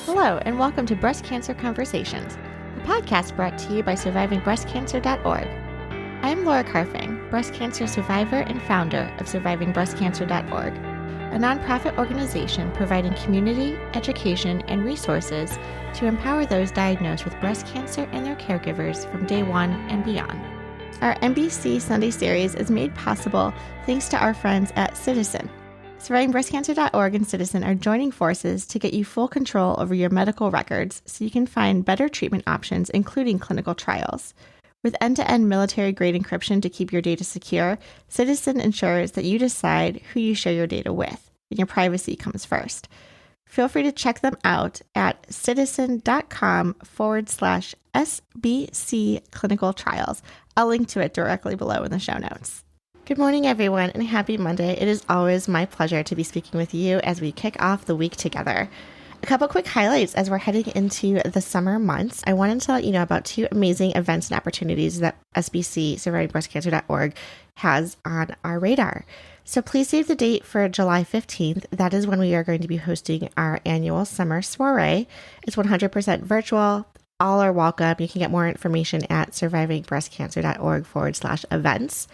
Hello, and welcome to Breast Cancer Conversations, a podcast brought to you by SurvivingBreastCancer.org. I am Laura Carfing, breast cancer survivor and founder of SurvivingBreastCancer.org, a nonprofit organization providing community, education, and resources to empower those diagnosed with breast cancer and their caregivers from day one and beyond. Our NBC Sunday series is made possible thanks to our friends at Citizen. SurvivingBreastCancer.org and Citizen are joining forces to get you full control over your medical records so you can find better treatment options, including clinical trials. With end-to-end military-grade encryption to keep your data secure, Citizen ensures that you decide who you share your data with, and your privacy comes first. Feel free to check them out at citizen.com/SBC clinical trials. I'll link to it directly below in the show notes. Good morning, everyone, and happy Monday. It is always my pleasure to be speaking with you as we kick off the week together. A couple quick highlights as we're heading into the summer months. I wanted to let you know about two amazing events and opportunities that SBC, SurvivingBreastCancer.org, has on our radar. So please save the date for July 15th. That is when we are going to be hosting our annual summer soiree. It's 100% virtual. All are welcome. You can get more information at SurvivingBreastCancer.org/events.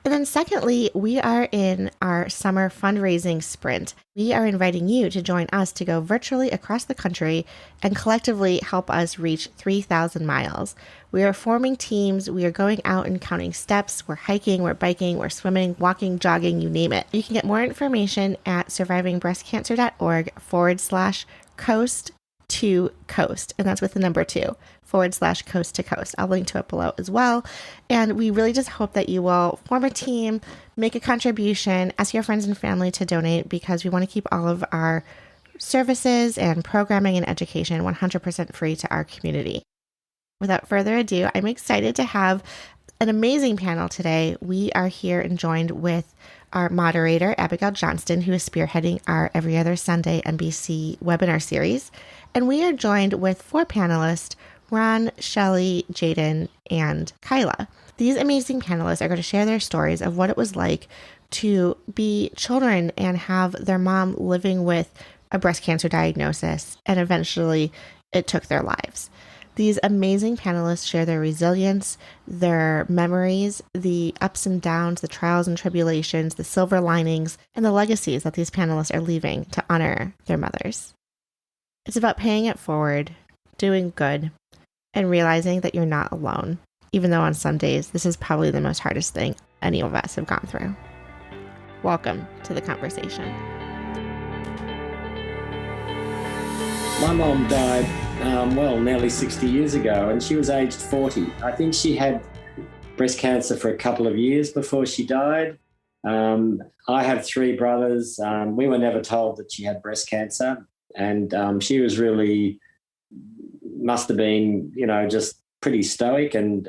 And then secondly, we are in our summer fundraising sprint. We are inviting you to join us to go virtually across the country and collectively help us reach 3,000 miles. We are forming teams. We are going out and counting steps. We're hiking, we're biking, we're swimming, walking, jogging, you name it. You can get more information at SurvivingBreastCancer.org/coast to coast. And that's with the number 2/coast to coast. I'll link to it below as well. And we really just hope that you will form a team, make a contribution, ask your friends and family to donate, because we want to keep all of our services and programming and education 100% free to our community. Without further ado, I'm excited to have an amazing panel today. We are here and joined with our moderator, Abigail Johnston, who is spearheading our Every Other Sunday NBC webinar series. And we are joined with 4 panelists, Ron, Shelley, Jaydon, and Kyla. These amazing panelists are going to share their stories of what it was like to be children and have their mom living with a breast cancer diagnosis, and eventually it took their lives. These amazing panelists share their resilience, their memories, the ups and downs, the trials and tribulations, the silver linings, and the legacies that these panelists are leaving to honor their mothers. It's about paying it forward, doing good, and realizing that you're not alone, even though on some days this is probably the most hardest thing any of us have gone through. Welcome to the conversation. My mom died, nearly 60 years ago, and she was aged 40. I think she had breast cancer for a couple of years before she died. I have 3 brothers. We were never told that she had breast cancer, and she was really, must have been, just pretty stoic, and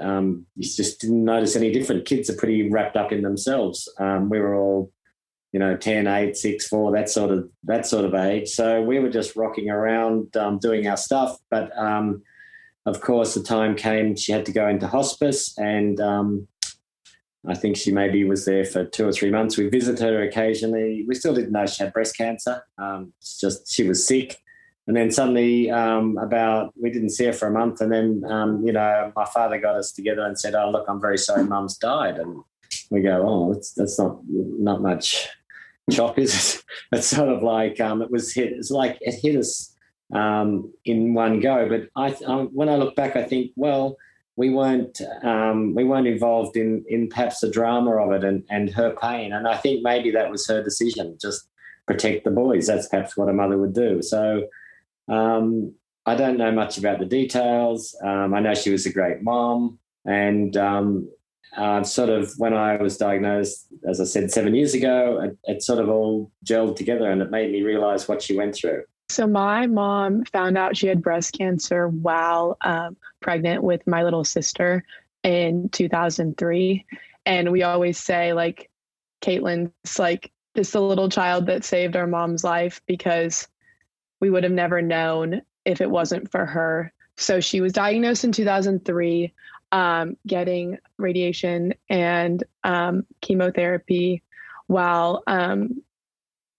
you just didn't notice any different. Kids are pretty wrapped up in themselves. We were all 10, 8, 6, 4, that sort of age. So we were just rocking around, doing our stuff. But of course, the time came she had to go into hospice, and I think she maybe was there for 2 or 3 months. We visited her occasionally. We still didn't know she had breast cancer. It's just she was sick. And then suddenly we didn't see her for a month. And then, my father got us together and said, "Oh, look, I'm very sorry Mum's died." And we go, "Oh, that's not much shock, is it?" It's sort of like it's like it hit us in one go. But when I look back, I think, well, we weren't involved in perhaps the drama of it and her pain. And I think maybe that was her decision, just protect the boys. That's perhaps what a mother would do. So I don't know much about the details. I know she was a great mom, and sort of when I was diagnosed, as I said, 7 years ago, it sort of all gelled together, and it made me realize what she went through. So my mom found out she had breast cancer while pregnant with my little sister in 2003. And we always say, like, Caitlin's like just a little child that saved our mom's life, because we would have never known if it wasn't for her. So she was diagnosed in 2003, getting radiation and chemotherapy while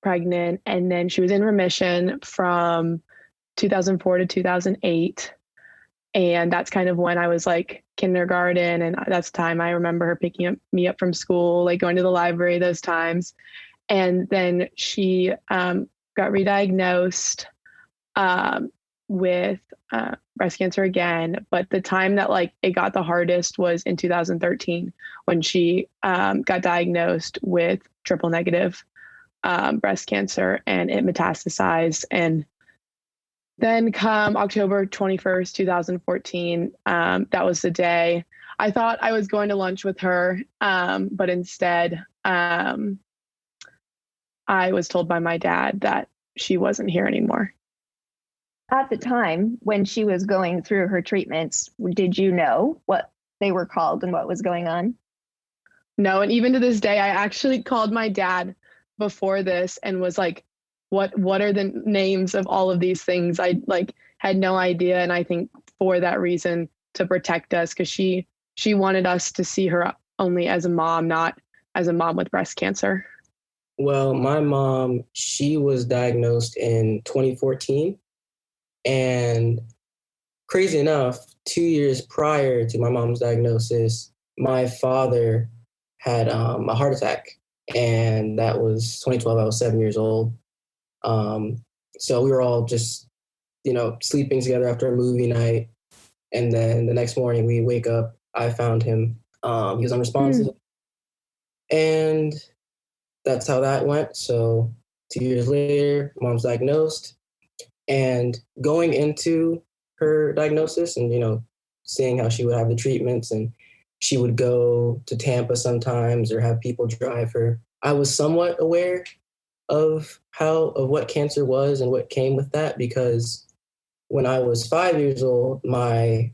pregnant. And then she was in remission from 2004 to 2008. And that's kind of when I was like kindergarten. And that's the time I remember her picking me up from school, like going to the library those times. And then she got re-diagnosed with breast cancer again. But the time that like it got the hardest was in 2013 when she got diagnosed with triple negative breast cancer, and it metastasized. And then come October 21st, 2014, that was the day I thought I was going to lunch with her. But instead, I was told by my dad that she wasn't here anymore. At the time when she was going through her treatments, did you know what they were called and what was going on? No. And even to this day, I actually called my dad before this and was like, what are the names of all of these things? I like had no idea. And I think for that reason, to protect us, because she wanted us to see her only as a mom, not as a mom with breast cancer. Well, my mom, she was diagnosed in 2014. And crazy enough, 2 years prior to my mom's diagnosis, my father had a heart attack. And that was 2012. I was 7 years old. So we were all just, sleeping together after a movie night. And then the next morning we wake up, I found him. He was unresponsive. And that's how that went. So 2 years later, mom's diagnosed. And going into her diagnosis and, seeing how she would have the treatments and she would go to Tampa sometimes or have people drive her, I was somewhat aware of what cancer was and what came with that, because when I was 5 years old, my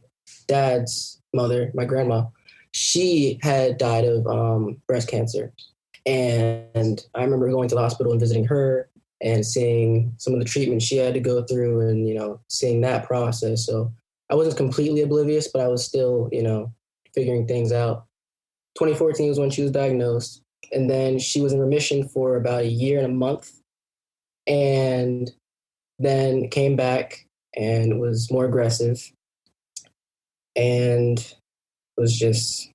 dad's mother, my grandma, she had died of breast cancer. And I remember going to the hospital and visiting her and seeing some of the treatment she had to go through and, seeing that process. So I wasn't completely oblivious, but I was still, figuring things out. 2014 was when she was diagnosed. And then she was in remission for about a year and a month. And then came back and was more aggressive. And was just,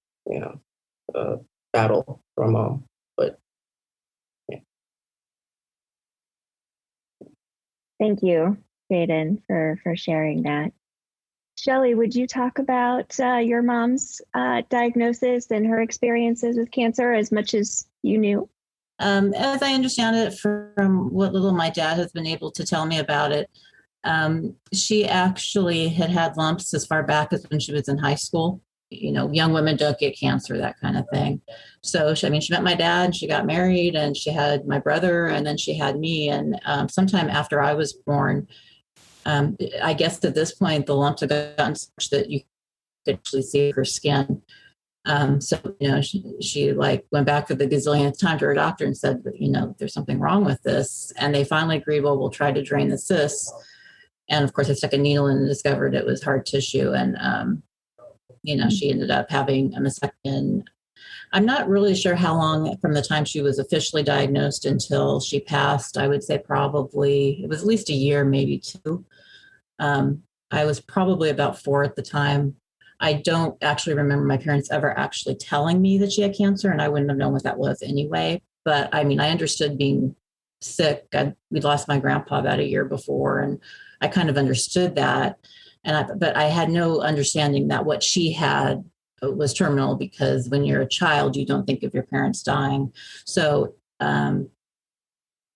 a battle for my mom. But Thank you, Jaydon, for sharing that. Shelley, would you talk about your mom's diagnosis and her experiences with cancer as much as you knew? As I understand it from what little my dad has been able to tell me about it, she actually had lumps as far back as when she was in high school. Young women don't get cancer, that kind of thing. So, she met my dad, she got married, and she had my brother, and then she had me. And sometime after I was born, I guess at this point, the lumps had gotten such that you could actually see her skin. So, she like went back for the gazillionth time to her doctor and said, there's something wrong with this. And they finally agreed, well, we'll try to drain the cysts. And of course, I stuck a needle in and discovered it was hard tissue. And, she ended up having a mastectomy. I'm not really sure how long from the time she was officially diagnosed until she passed. I would say probably it was at least a year, maybe two. I was probably about 4 at the time. I don't actually remember my parents ever actually telling me that she had cancer, and I wouldn't have known what that was anyway. But I understood being sick. We'd lost my grandpa about a year before, and I kind of understood that. But I had no understanding that what she had was terminal, because when you're a child, you don't think of your parents dying. So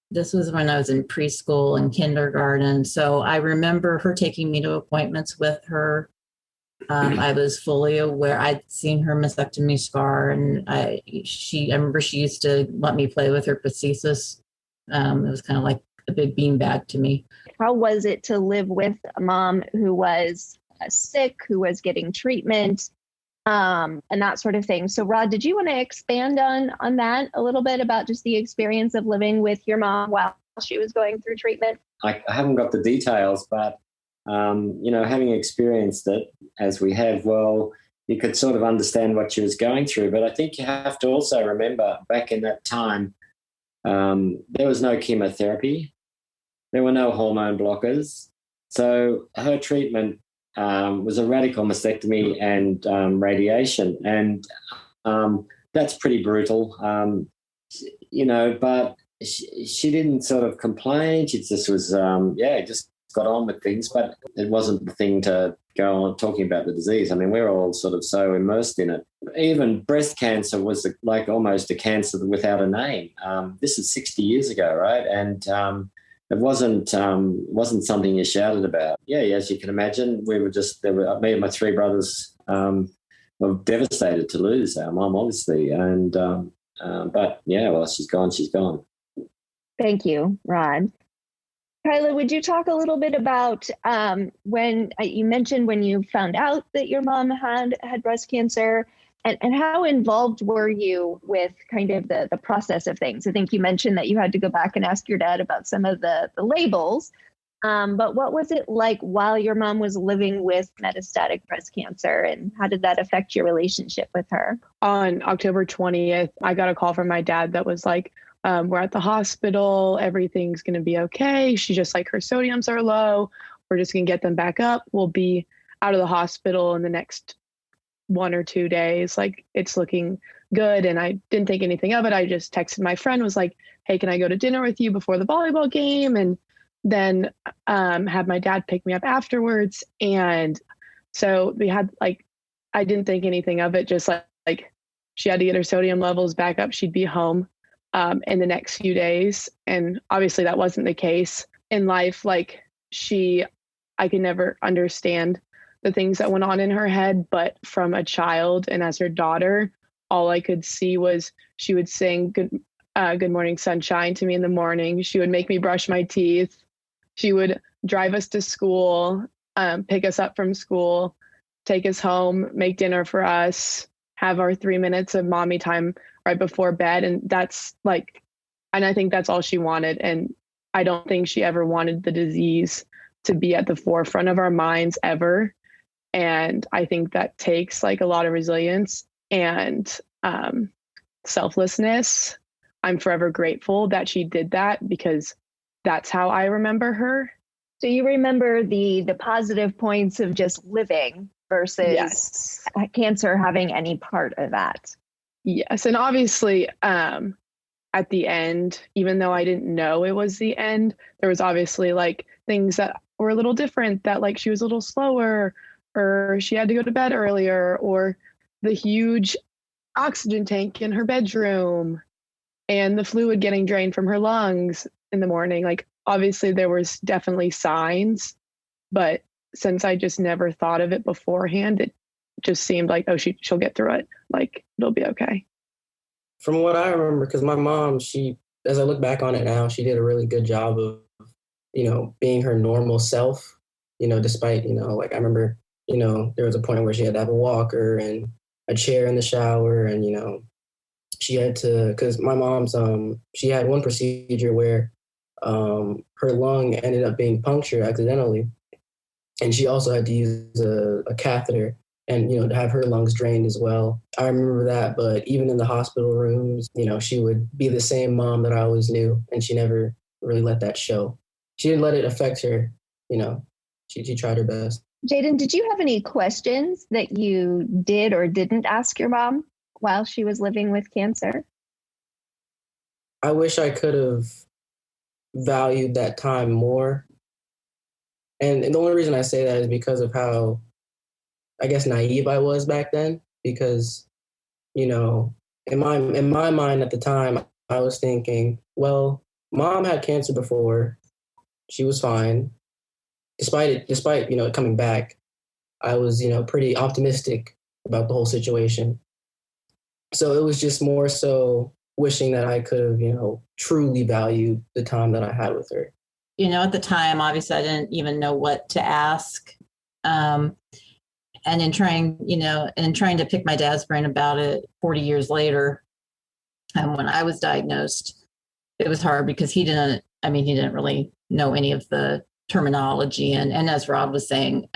this was when I was in preschool and kindergarten. So I remember her taking me to appointments with her. I was fully aware. I'd seen her mastectomy scar, and I remember she used to let me play with her prosthesis. It was kind of like a big beanbag to me. How was it to live with a mom who was sick, who was getting treatment, and that sort of thing? So, Rod, did you want to expand on that a little bit about just the experience of living with your mom while she was going through treatment? I haven't got the details, but having experienced it as we have, well, you could sort of understand what she was going through. But I think you have to also remember back in that time, there was no chemotherapy. There were no hormone blockers. So her treatment was a radical mastectomy and radiation, and that's pretty brutal, but she didn't sort of complain. She just was, just got on with things, but it wasn't the thing to go on talking about the disease. I mean, we're all sort of so immersed in it. Even breast cancer was like almost a cancer without a name. This is 60 years ago, right? And it wasn't something you shouted about. Yeah, as you can imagine, me and my three brothers were devastated to lose our mum, obviously. And but yeah, well, she's gone. She's gone. Thank you, Rod. Kyla, would you talk a little bit about when you mentioned when you found out that your mom had breast cancer, and how involved were you with kind of the process of things? I think you mentioned that you had to go back and ask your dad about some of the labels, but what was it like while your mom was living with metastatic breast cancer, and how did that affect your relationship with her? On October 20th, I got a call from my dad that was like, we're at the hospital. Everything's going to be okay. She just like her sodiums are low. We're just going to get them back up. We'll be out of the hospital in the next 1 or 2 days. Like, it's looking good. And I didn't think anything of it. I just texted my friend, was like, hey, can I go to dinner with you before the volleyball game? And then had my dad pick me up afterwards. And so we had I didn't think anything of it. Just like she had to get her sodium levels back up. She'd be home in the next few days. And obviously that wasn't the case in life. I could never understand the things that went on in her head, but from a child and as her daughter, all I could see was she would sing Good Morning Sunshine to me in the morning. She would make me brush my teeth. She would drive us to school, pick us up from school, take us home, make dinner for us, have our 3 minutes of mommy time right before bed. And and I think that's all she wanted. And I don't think she ever wanted the disease to be at the forefront of our minds ever. And I think that takes a lot of resilience and selflessness. I'm forever grateful that she did that, because that's how I remember her. So you remember the positive points of just living versus cancer having any part of that. Yes. And obviously, at the end, even though I didn't know it was the end, there was obviously things that were a little different, that she was a little slower, or she had to go to bed earlier, or the huge oxygen tank in her bedroom and the fluid getting drained from her lungs in the morning. Obviously there was definitely signs, but since I just never thought of it beforehand, it just seemed like, oh, she'll get through it. It'll be okay. From what I remember, because my mom, as I look back on it now, she did a really good job of, being her normal self, despite, I remember, there was a point where she had to have a walker and a chair in the shower, and, she had to, because my mom's, she had one procedure where her lung ended up being punctured accidentally. And she also had to use a catheter and, to have her lungs drained as well. I remember that, but even in the hospital rooms, she would be the same mom that I always knew, and she never really let that show. She didn't let it affect her, she tried her best. Jaydon, did you have any questions that you did or didn't ask your mom while she was living with cancer? I wish I could have valued that time more. And the only reason I say that is because of how, I guess, naive I was back then. Because, in my mind at the time, I was thinking, well, mom had cancer before. She was fine. Despite it coming back, I was, pretty optimistic about the whole situation. So it was just more so wishing that I could have, truly valued the time that I had with her. At the time, obviously, I didn't even know what to ask. And in trying to pick my dad's brain about it 40 years later, when I was diagnosed, it was hard because he didn't really know any of the terminology. And as Rod was saying,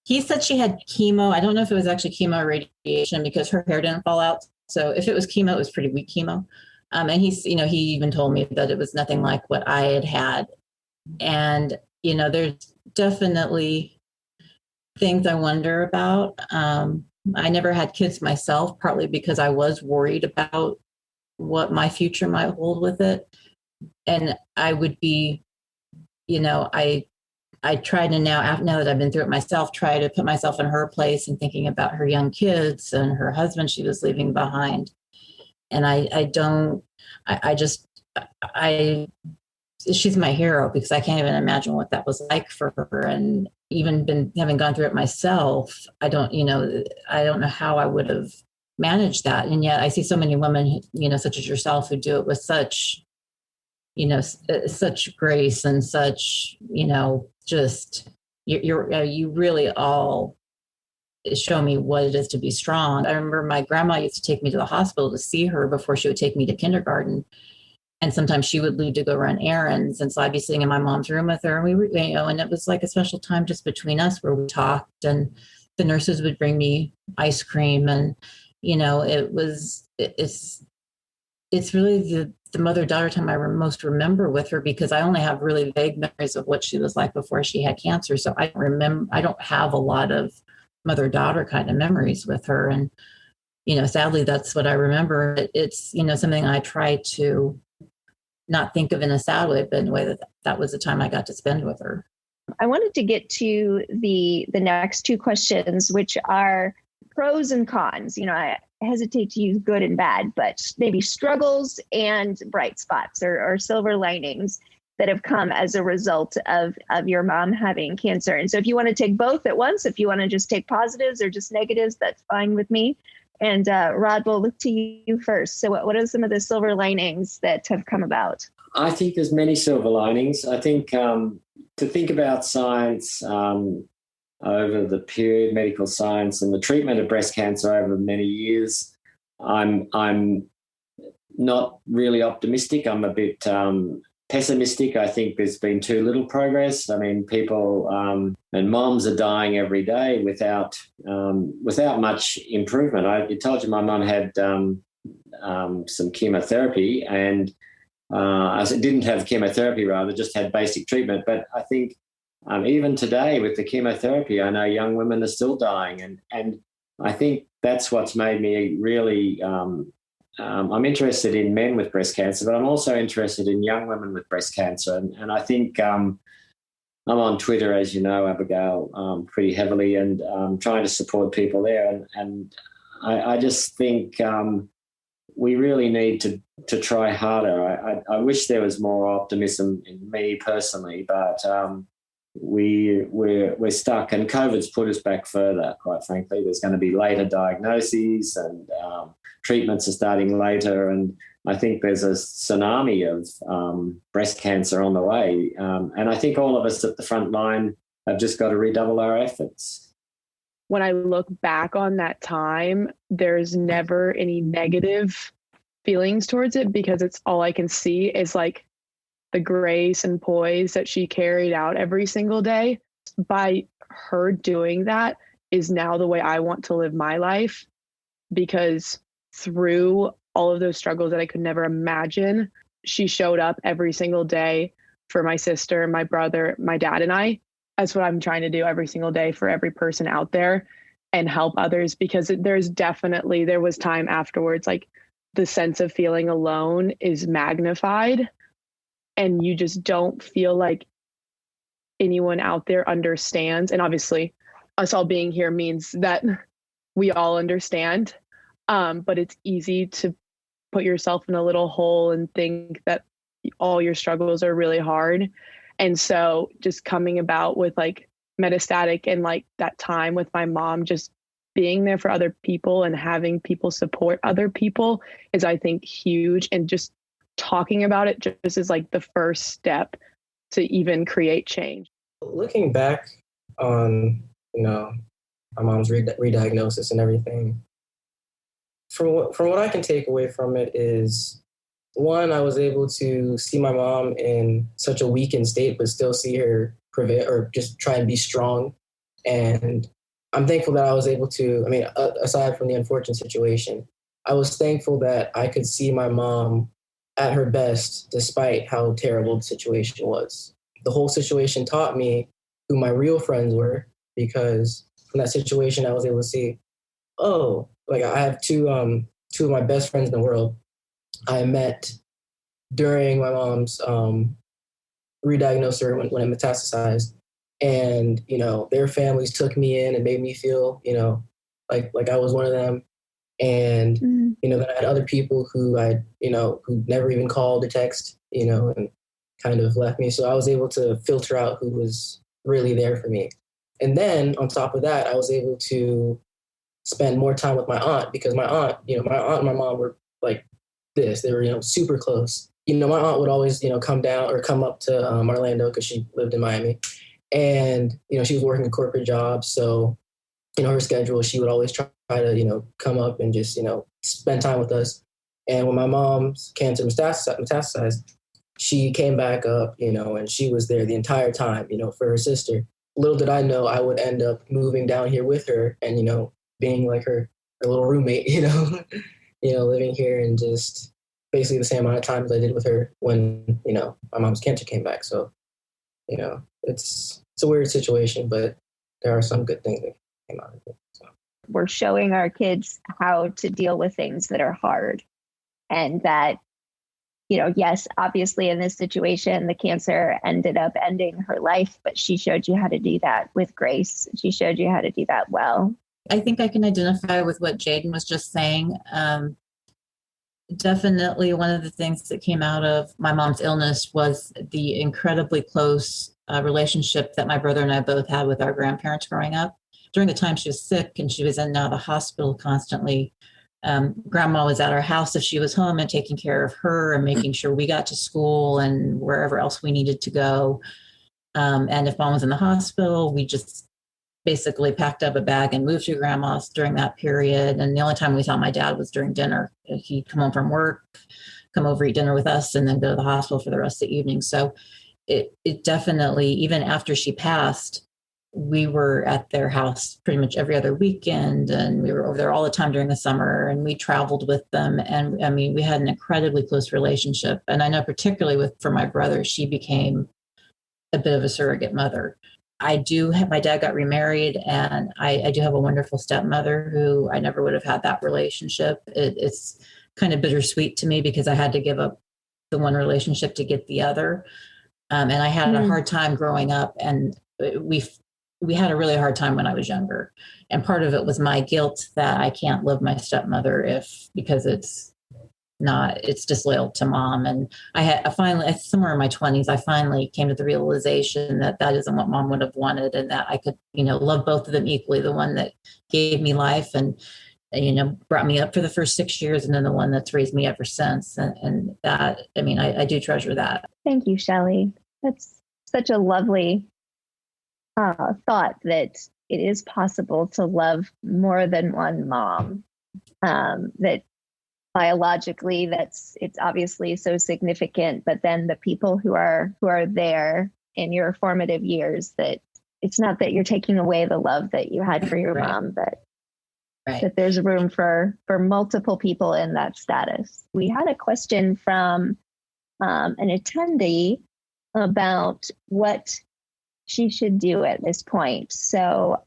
he said she had chemo. I don't know if it was actually chemo or radiation, because her hair didn't fall out. So if it was chemo, it was pretty weak chemo. And he even told me that it was nothing like what I had had. And there's definitely things I wonder about. I never had kids myself, partly because I was worried about what my future might hold with it. And I would be, I try to now that I've been through it myself, try to put myself in her place and thinking about her young kids and her husband she was leaving behind. And she's my hero because I can't even imagine what that was like for her. And even having gone through it myself, I don't know how I would have managed that. And yet I see so many women, such as yourself, who do it with such, such grace and such, just you really all show me what it is to be strong. I remember my grandma used to take me to the hospital to see her before she would take me to kindergarten. And sometimes she would leave to go run errands. And so I'd be sitting in my mom's room with her, and we were, and it was like a special time just between us where we talked, and the nurses would bring me ice cream. And, it's really the mother-daughter time I most remember with her, because I only have really vague memories of what she was like before she had cancer. So I don't have a lot of mother-daughter kind of memories with her. And, sadly, that's what I remember. It's, something I try to not think of in a sad way, but in a way that was the time I got to spend with her. I wanted to get to the next two questions, which are pros and cons. I hesitate to use good and bad, but maybe struggles and bright spots or silver linings that have come as a result of your mom having cancer. And so if you want to take both at once, if you want to just take positives or just negatives, that's fine with me. And Rod, we'll look to you first. So what are some of the silver linings that have come about? I think there's many silver linings. I think to think about science over the period, medical science and the treatment of breast cancer over many years, I'm not really optimistic. I'm a bit pessimistic. I think there's been too little progress. I mean, people and moms are dying every day without much improvement. I told you my mum had some chemotherapy, and I didn't have chemotherapy, rather, just had basic treatment. But I think even today with the chemotherapy, I know young women are still dying. And I think that's what's made me really I'm interested in men with breast cancer, but I'm also interested in young women with breast cancer. And I think I'm on Twitter, as you know, Abigail, pretty heavily, and trying to support people there. And I just think we really need to try harder. I wish there was more optimism in me personally, but we're stuck, and COVID's put us back further, quite frankly. There's going to be later diagnoses, and treatments are starting later, and I think there's a tsunami of breast cancer on the way. And I think all of us at the front line have just got to redouble our efforts. When I look back on that time, there's never any negative feelings towards it, because it's all I can see is like the grace and poise that she carried out every single day. By her doing that is now the way I want to live my life, because through all of those struggles that I could never imagine, she showed up every single day for my sister, my brother, my dad, and I. That's what I'm trying to do every single day for every person out there, and help others, because there was time afterwards, like the sense of feeling alone is magnified, and you just don't feel like anyone out there understands. And obviously us all being here means that we all understand. But it's easy to put yourself in a little hole and think that all your struggles are really hard. And so just coming about with like metastatic and like that time with my mom, just being there for other people and having people support other people is, I think, huge. And just talking about it just is like the first step to even create change. Looking back on, my mom's re-diagnosis and everything, from what I can take away from it is, one, I was able to see my mom in such a weakened state, but still see her prevail or just try and be strong. And I'm thankful that I was able to, aside from the unfortunate situation, I was thankful that I could see my mom at her best, despite how terrible the situation was. the whole situation taught me who my real friends were, because from that situation, I was able to see, oh, like I have two of my best friends in the world I met during my mom's re-diagnosis when it metastasized. And, their families took me in and made me feel, like I was one of them. And, then I had other people who who never even called or text, and kind of left me. So I was able to filter out who was really there for me. And then on top of that, I was able to spend more time with my aunt, because my aunt and my mom were like this. They were, super close. My aunt would always, come down or come up to Orlando, because she lived in Miami. And, she was working a corporate job. So, her schedule, she would always try to, come up and just, spend time with us. And when my mom's cancer metastasized, she came back up, and she was there the entire time, for her sister. Little did I know I would end up moving down here with her and, being like her little roommate, living here, and just basically the same amount of time as I did with her when, my mom's cancer came back. So, it's a weird situation, but there are some good things that came out of it. So. We're showing our kids how to deal with things that are hard, and that, yes, obviously in this situation, the cancer ended up ending her life, but she showed you how to do that with grace. She showed you how to do that well. I think I can identify with what Jaydon was just saying. Definitely one of the things that came out of my mom's illness was the incredibly close relationship that my brother and I both had with our grandparents growing up. During the time she was sick and she was in and out of the hospital constantly, grandma was at our house if she was home and taking care of her and making sure we got to school and wherever else we needed to go. And if mom was in the hospital, we just basically packed up a bag and moved to grandma's during that period. And the only time we saw my dad was during dinner. He'd come home from work, come over, eat dinner with us, and then go to the hospital for the rest of the evening. So it definitely, even after she passed, we were at their house pretty much every other weekend, and we were over there all the time during the summer, and we traveled with them. And I mean, we had an incredibly close relationship. And I know particularly for my brother, she became a bit of a surrogate mother. My dad got remarried, and I do have a wonderful stepmother who I never would have had that relationship. It's kind of bittersweet to me because I had to give up the one relationship to get the other. And I had a hard time growing up, and we had a really hard time when I was younger. And part of it was my guilt that I can't love my stepmother because it's disloyal to mom. And I finally, somewhere in my 20s, I finally came to the realization that isn't what mom would have wanted, and that I could, love both of them equally. The one that gave me life and, brought me up for the first 6 years, and then the one that's raised me ever since. And that, I do treasure that. Thank you, Shelley. That's such a lovely thought, that it is possible to love more than one mom. That biologically, it's obviously so significant, but then the people who are there in your formative years, that it's not that you're taking away the love that you had for your mom, but that there's room for multiple people in that status. We had a question from an attendee about what she should do at this point. So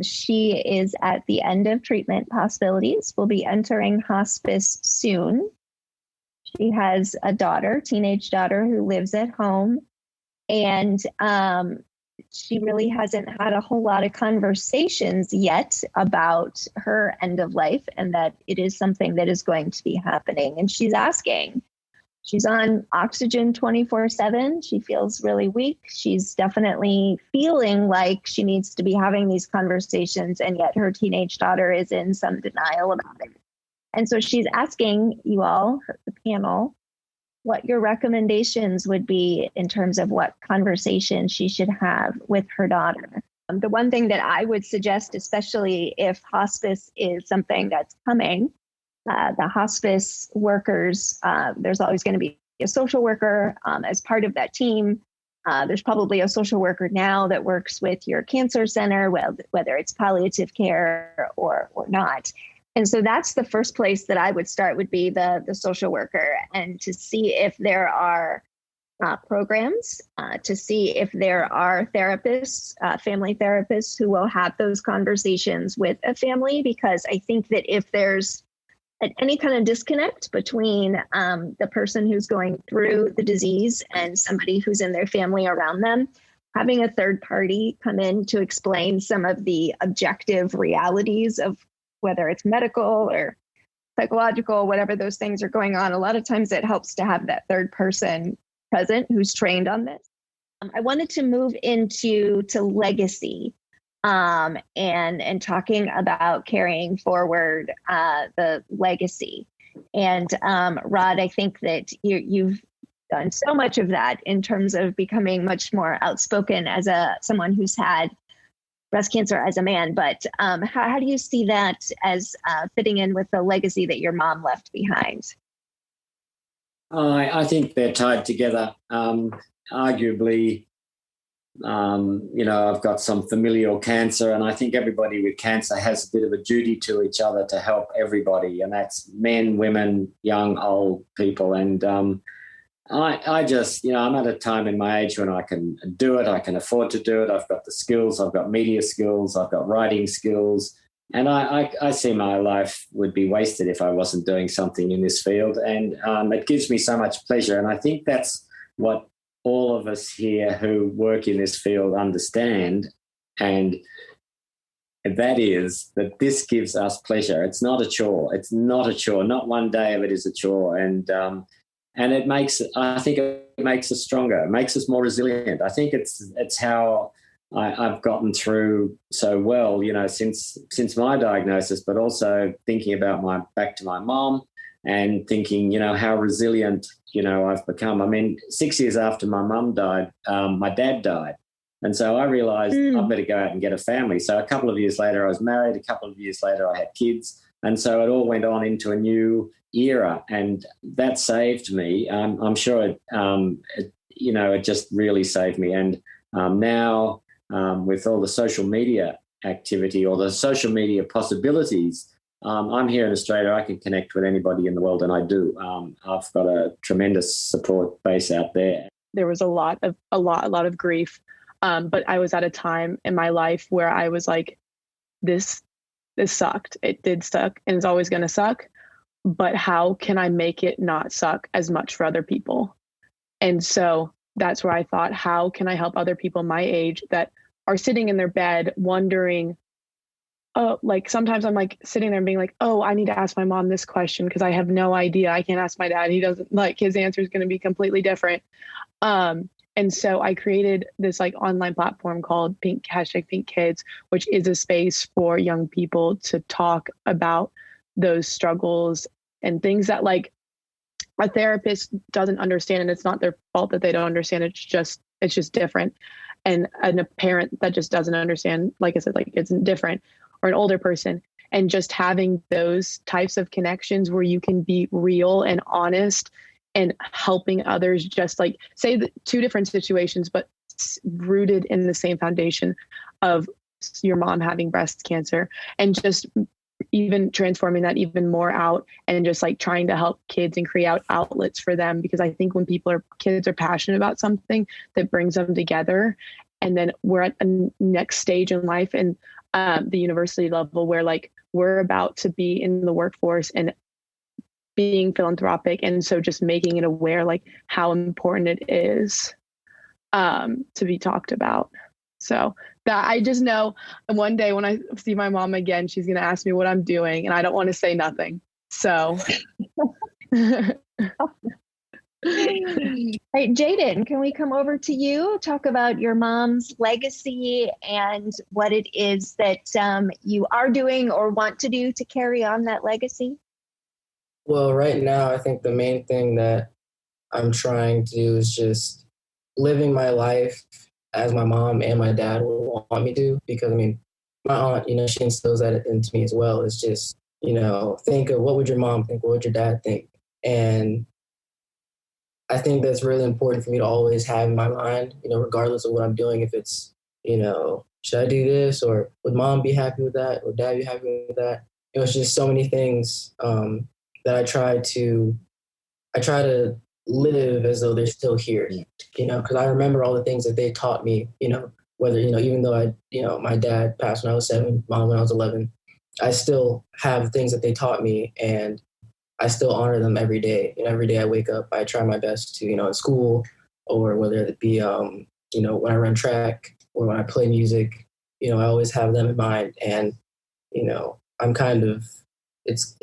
she is at the end of treatment possibilities, will be entering hospice soon. She has a teenage daughter who lives at home, and she really hasn't had a whole lot of conversations yet about her end of life, and that it is something that is going to be happening. And she's asking, she's on oxygen 24/7. She feels really weak. She's definitely feeling like she needs to be having these conversations, and yet her teenage daughter is in some denial about it. And so she's asking you all, the panel, what your recommendations would be in terms of what conversation she should have with her daughter. The one thing that I would suggest, especially if hospice is something that's coming, the hospice workers, there's always going to be a social worker as part of that team. There's probably a social worker now that works with your cancer center, whether it's palliative care or not. And so that's the first place that I would start, would be the social worker, and to see if there are programs to see if there are therapists, family therapists who will have those conversations with a family, because I think that if there's any kind of disconnect between the person who's going through the disease and somebody who's in their family around them, having a third party come in to explain some of the objective realities of whether it's medical or psychological, whatever those things are going on, a lot of times it helps to have that third person present who's trained on this. I wanted to move into legacy and talking about carrying forward the legacy. And Rod, I think that you've done so much of that in terms of becoming much more outspoken as someone who's had breast cancer as a man. But how do you see that as fitting in with the legacy that your mom left behind? I think they're tied together. Arguably, I've got some familial cancer, and I think everybody with cancer has a bit of a duty to each other to help everybody, and that's men, women, young, old people. And I just, I'm at a time in my age when I can do it. I can afford to do it. I've got the skills. I've got media skills. I've got writing skills. And I see my life would be wasted if I wasn't doing something in this field. And it gives me so much pleasure. And I think that's what all of us here who work in this field understand. And that is that this gives us pleasure. It's not a chore. It's not a chore. Not one day of it is a chore. And I think it makes us stronger. It makes us more resilient. I think it's how I've gotten through so well, since my diagnosis, but also thinking about back to my mom and thinking, how resilient, I've become. I mean, 6 years after my mum died, my dad died. And so I realized I better go out and get a family. So a couple of years later, I was married. A couple of years later, I had kids. And so it all went on into a new era, and that saved me. I'm sure it just really saved me. And now with all the social media activity or the social media possibilities, I'm here in Australia. I can connect with anybody in the world, and I do. I've got a tremendous support base out there. There was a lot of grief, but I was at a time in my life where I was like, this sucked. It did suck, and it's always going to suck. But how can I make it not suck as much for other people? And so that's where I thought, how can I help other people my age that are sitting in their bed wondering, like sometimes I'm like sitting there and being like, oh, I need to ask my mom this question because I have no idea. I can't ask my dad. He doesn't, like, his answer is going to be completely different. And so I created this like online platform called Pink Kids, which is a space for young people to talk about those struggles and things that like a therapist doesn't understand, and it's not their fault that they don't understand. It's just different. And a parent that just doesn't understand, like I said, like it's different, or an older person. And just having those types of connections where you can be real and honest and helping others, just like say the two different situations, but rooted in the same foundation of your mom having breast cancer, and just even transforming that even more out and just like trying to help kids and create outlets for them. Because I think when kids are passionate about something, that brings them together. And then we're at a next stage in life and the university level where like we're about to be in the workforce and being philanthropic. And so just making it aware, like how important it is to be talked about. So that I just know one day when I see my mom again, she's going to ask me what I'm doing, and I don't want to say nothing. So. Hey, Jaydon, can we come over to you, talk about your mom's legacy and what it is that you are doing or want to do to carry on that legacy? Well, right now, I think the main thing that I'm trying to do is just living my life as my mom and my dad would want me to, because I mean, my aunt, she instills that into me as well. It's just, think of what would your mom think? What would your dad think? And I think that's really important for me to always have in my mind, regardless of what I'm doing. If it's, should I do this, or would mom be happy with that, or dad be happy with that? It's just so many things that I try to live as though they're still here, because I remember all the things that they taught me, whether, even though my dad passed when I was 7, mom when I was 11, I still have things that they taught me, and I still honor them every day. Every day I wake up, I try my best to, in school, or whether it be, when I run track or when I play music, I always have them in mind. And, I'm kind of, it's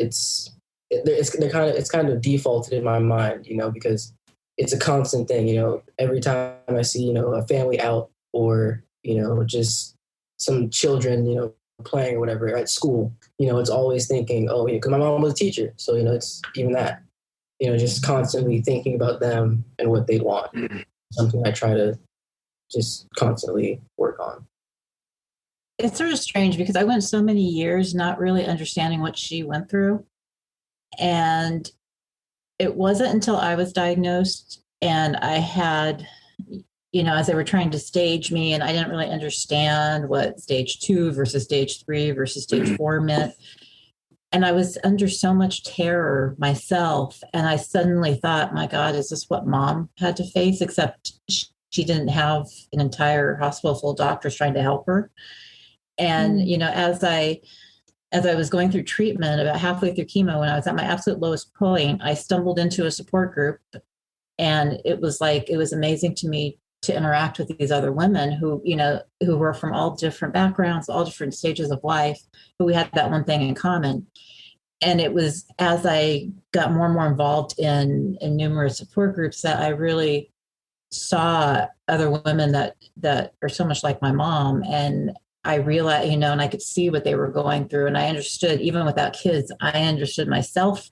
kind of defaulted in my mind, because it's a constant thing, every time I see, a family out or, just some children, playing or whatever at school, it's always thinking, oh, because my mom was a teacher. So, it's even that, just constantly thinking about them and what they want. Something I try to just constantly work on. It's sort of strange because I went so many years not really understanding what she went through. And it wasn't until I was diagnosed and I had, as they were trying to stage me, and I didn't really understand what stage 2 versus stage 3 versus stage 4 meant. And I was under so much terror myself. And I suddenly thought, my God, is this what mom had to face? Except she didn't have an entire hospital full of doctors trying to help her. And, as I was going through treatment, about halfway through chemo, when I was at my absolute lowest point, I stumbled into a support group. And it was amazing to me to interact with these other women who were from all different backgrounds, all different stages of life, but we had that one thing in common. And it was as I got more and more involved in numerous support groups that I really saw other women that are so much like my mom. And I realized, and I could see what they were going through. And I understood, even without kids, I understood myself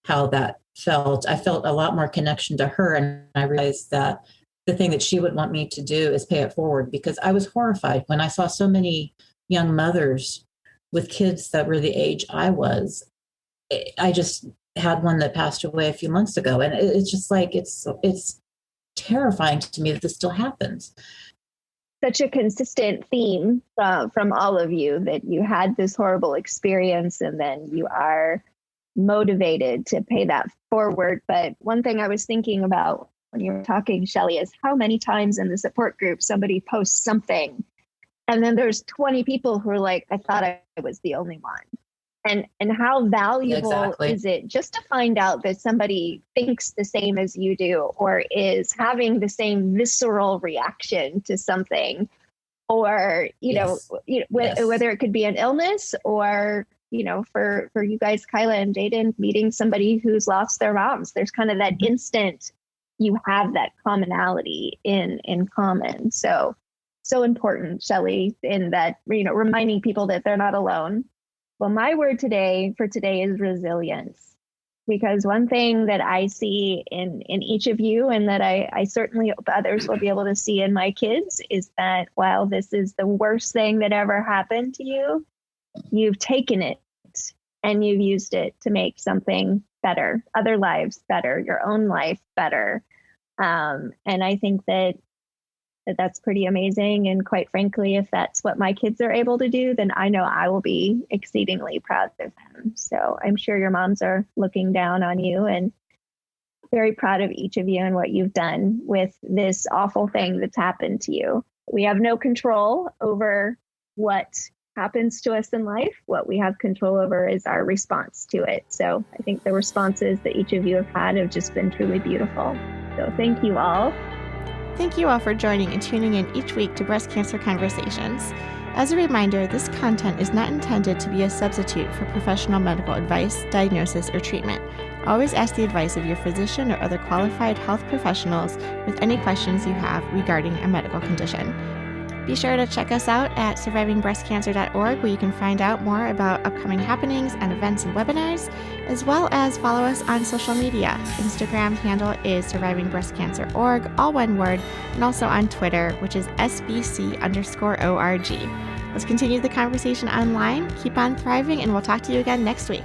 how that felt. I felt a lot more connection to her. And I realized that the thing that she would want me to do is pay it forward, because I was horrified when I saw so many young mothers with kids that were the age I was. I just had one that passed away a few months ago. And it's just like, it's terrifying to me that this still happens. Such a consistent theme from all of you, that you had this horrible experience and then you are motivated to pay that forward. But one thing I was thinking about when you were talking, Shelley, is how many times in the support group somebody posts something and then there's 20 people who are like, I thought I was the only one. And how valuable is it just to find out that somebody thinks the same as you do, or is having the same visceral reaction to something, or, whether it could be an illness or, for you guys, Kyla and Jaydon, meeting somebody who's lost their moms. There's kind of that instant, you have that commonality in common. So important, Shelley, in that, reminding people that they're not alone. Well, my word for today is resilience, because one thing that I see in each of you, and that I certainly hope others will be able to see in my kids, is that while this is the worst thing that ever happened to you, you've taken it and you've used it to make something better, other lives better, your own life better. And I think that's pretty amazing. And quite frankly, if that's what my kids are able to do, then I know I will be exceedingly proud of them. So I'm sure your moms are looking down on you, and very proud of each of you and what you've done with this awful thing that's happened to you. We have no control over what happens to us in life. What we have control over is our response to it. So I think the responses that each of you have had have just been truly beautiful. So thank you all. Thank you all for joining and tuning in each week to Breast Cancer Conversations. As a reminder, this content is not intended to be a substitute for professional medical advice, diagnosis, or treatment. Always ask the advice of your physician or other qualified health professionals with any questions you have regarding a medical condition. Be sure to check us out at survivingbreastcancer.org, where you can find out more about upcoming happenings and events and webinars, as well as follow us on social media. Instagram handle is survivingbreastcancer.org, all one word, and also on Twitter, which is SBC_ORG. Let's continue the conversation online. Keep on thriving, and we'll talk to you again next week.